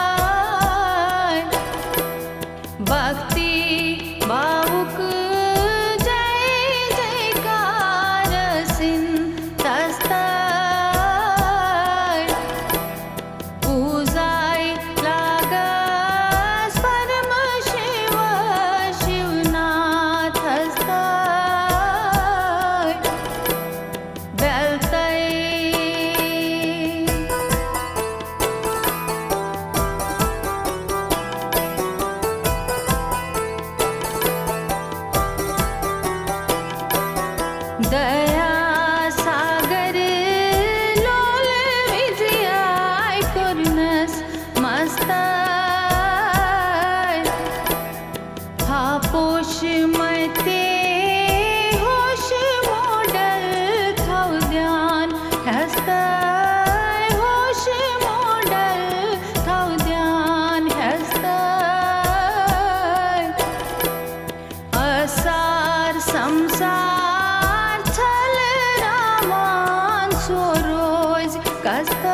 वस्ताय भक्ती भावुक जय जयकार सिंतस्ताय पूजाय लागस परम शिव शिवनाथस्ताय बेल तै दया सागर लोल विजयाय कुर्नस मस्ताय हा पोष मते होश मोडल थव ध्यान हस्ताय होश मोडल थव ध्यान हस्ताय असार संसार छल रामान सोरोज कस्ताय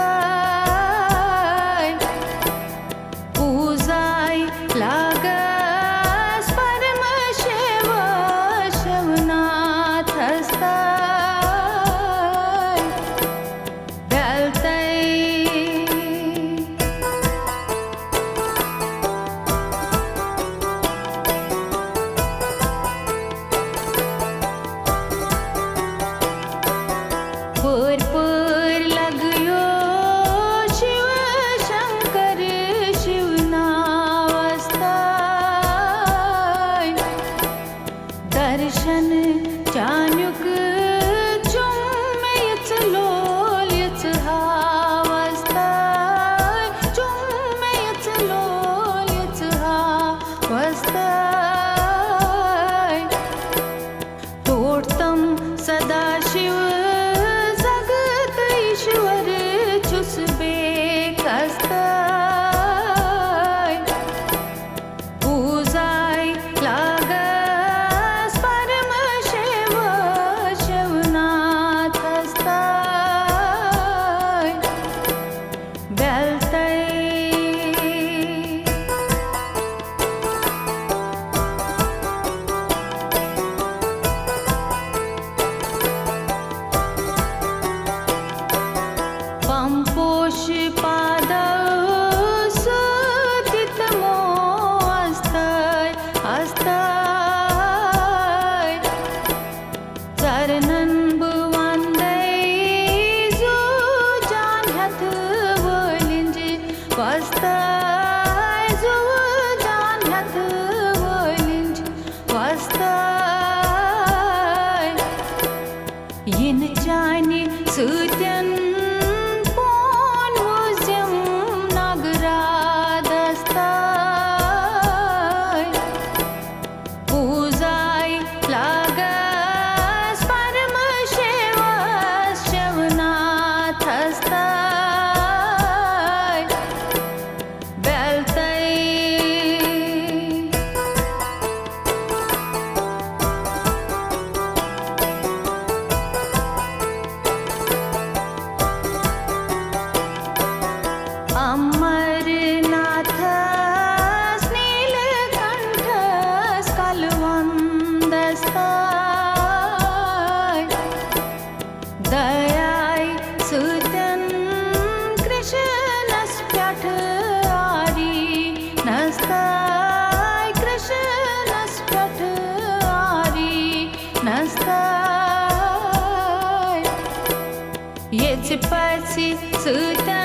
पूजाय लागस परम शिव शिवनाथस्ताय बेल तै पुर लगयो शिव शंकर शिवनावस्ताय दर्शन चानुक चुम्मयच लोल्यच हावस्ताय चुम्मयच लोल्यच हावस्ताय तोडतम सदाशिव जगत ईश्वर चुसबे कस्ताय पूजाय लागस परम शिव शिवनाथस्ताय बेल तै पंपोष पादौ सुदित मोस्तय हस्ताय चरणन बुवंदै जो जान हथ वलिंज वस्ताय जो जान हथ वलिंज वस्ताय इन चानि सुत्यन पोन मुझम नगरादस्ताय पूजाय लागस परम शिव शिवनाथस्ताय बेल तै अमरनाथ नीलकंठ स्कलवंदस्ताय दयाय सुतन कृष्णस्प्यठ आरी नस्ताय कृष्णस्प्यठ आरी नस्ताय येच पसी सुतन